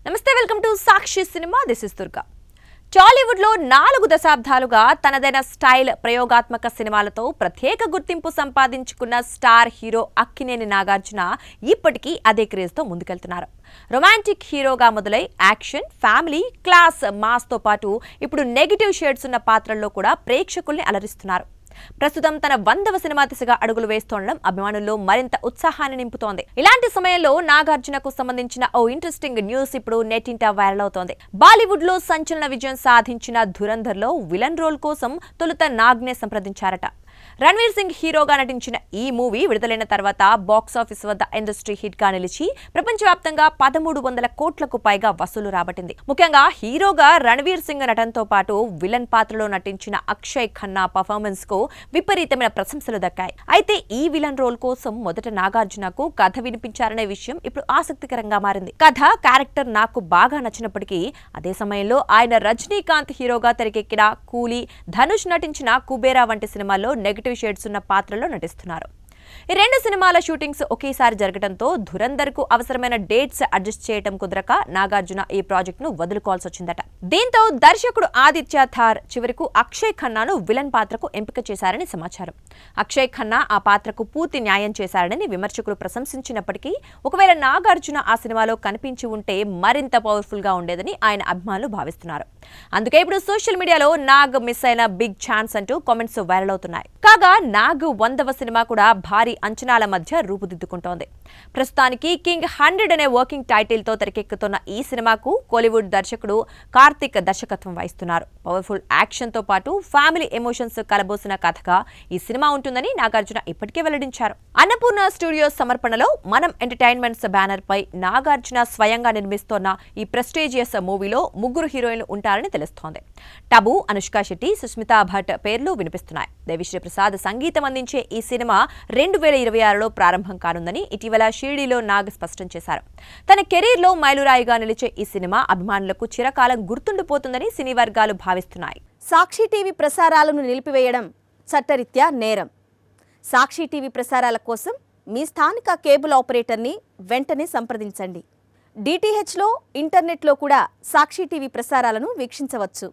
నమస్తే, welcome to Sakshi cinema. This is Durga. Tollywood లో 4 దశాబ్దాలుగా తనదైన స్టైల్, ప్రయోగాత్మక సినిమాలతో ప్రత్యేక గుర్తింపు సంపాదించుకున్న స్టార్ హీరో అక్కినేని నాగార్జున ఇప్పటికీ అదే క్రేజ్ తో ముందుకెళ్తున్నారు. రొమాంటిక్ హీరోగా మొదలై యాక్షన్, ఫ్యామిలీ, క్లాస్, మాస్ తో పాటు ఇప్పుడు నెగటివ్ షేడ్స్ ఉన్న పాత్రల్లో కూడా ప్రేక్షకుల్ని అలరిస్తున్నారు. ప్రస్తుతం తన 100వ సినిమా దిశగా అడుగులు వేస్తుండడం అభిమానుల్లో మరింత ఉత్సాహాన్ని నింపుతోంది. ఇలాంటి సమయంలో నాగార్జునకు సంబంధించిన ఓ ఇంట్రెస్టింగ్ న్యూస్ ఇప్పుడు నెట్టింట వైరల్ అవుతోంది. బాలీవుడ్ లో సంచలన విజయం సాధించిన ధురంధర్ లో విలన్ రోల్ కోసం తొలుత నాగ్నే సంప్రదించారట. రణ్వీర్ సింగ్ హీరోగా నటించిన ఈ మూవీ విడుదలైన తర్వాత బాక్సాఫీస్ వద్ద ఇండస్ట్రీ హిట్ గా నిలిచి ప్రపంచవ్యాప్తంగా 1300 కోట్లకు పైగా వసూలు రాబట్టింది. ముఖ్యంగా హీరోగా రణ్వీర్ సింగ్ నటనతో పాటు విలన్ పాత్రలో నటించిన అక్షయ్ ఖన్నా పర్ఫార్మెన్స్ కు విపరీతమైన ప్రశంసలు దక్కాయి. అయితే ఈ విలన్ రోల్ కోసం మొదట నాగార్జునకు కథ వినిపించారనే విషయం ఇప్పుడు ఆసక్తికరంగా మారింది. కథ, క్యారెక్టర్ నాకు బాగా నచ్చినప్పటికీ అదే సమయంలో ఆయన రజనీకాంత్ హీరోగా తెరకెక్కిన కూలీ, ధనుష్ నటించిన కుబేరా వంటి సినిమాల్లో నెగటివ్ షేడ్స్ ఉన్న పాత్రలో నటిస్తున్నారు. ఈ 2 సినిమాల షూటింగ్స్ ఒకేసారి జరగడంతో ధురంధర్ కు అవసరమైన డేట్స్ అడ్జస్ట్ చేయడం కుదరక నాగార్జున ఈ ప్రాజెక్ట్ ను వదులుకోవాల్సి వచ్చిందట. దీంతో దర్శకుడు ఆదిత్య థార్ చివరకు అక్షయ్ ఖన్నాను విలన్ పాత్రకు ఎంపిక చేశారని సమాచారం. అక్షయ్ ఖన్నా ఆ పాత్రకు పూర్తి న్యాయం చేశారని విమర్శకులు ప్రశంసించినప్పటికీ ఒకవేళ నాగార్జున ఆ సినిమాలో కనిపించి ఉంటే మరింత పవర్ఫుల్ గా ఉండేదని ఆయన అభిమానులు భావిస్తున్నారు. అందుకే ఇప్పుడు సోషల్ మీడియాలో నాగ్ మిస్ అయిన బిగ్ ఛాన్స్ అంటూ కామెంట్స్ వైరల్ అవుతున్నాయి. కాగా నాగ్ 100వ సినిమా కూడా భారీ అంచనాల మధ్య రూపుదిద్దుకుంటోంది. ప్రస్తుతానికి కింగ్ 100 అనే వర్కింగ్ టైటిల్ తో తెరకెక్కుతున్న ఈ సినిమాకు కోలీవుడ్ దర్శకుడు కార్తిక్ దర్శకత్వం వహిస్తున్నారు. పవర్ఫుల్ యాక్షన్ తో పాటు ఫ్యామిలీ ఎమోషన్స్ కలబోసిన కథగా ఈ సినిమా ఉంటుందని నాగార్జున ఇప్పటికే వెల్లడించారు. అన్నపూర్ణ స్టూడియోస్ సమర్పణలో మనం ఎంటర్టైన్మెంట్స్ బ్యానర్ పై నాగార్జున స్వయంగా నిర్మిస్తోన్న ఈ ప్రెస్టీజియస్ మూవీలో 3 హీరోయిన్లు ఉంటారని తెలుస్తోంది. టబు, అనుష్క శెట్టి, సుస్మితా భట్ పేర్లు వినిపిస్తున్నాయి. దేవిశ్రీ ప్రసాద్ సంగీతం అందించే ఈ సినిమా 2026లో ప్రారంభం కానుందని ఇటీవల షిరిడీలో నాగ్ స్పష్టం చేశారు. తన కెరీర్ లో మైలురాయిగా నిలిచే ఈ సినిమా అభిమానులకు చిరకాలం గుర్తుండిపోతుందని సినీ వర్గాలు భావిస్తున్నాయి. సాక్షి టీవీ ప్రసారాలను నిలిపివేయడం చట్టరీత్యా నేరం. సాక్షి టీవీ ప్రసారాల కోసం మీ స్థానిక కేబుల్ ఆపరేటర్ని వెంటనే సంప్రదించండి. డిటిహెచ్లో, ఇంటర్నెట్లో కూడా సాక్షి టీవీ ప్రసారాలను వీక్షించవచ్చు.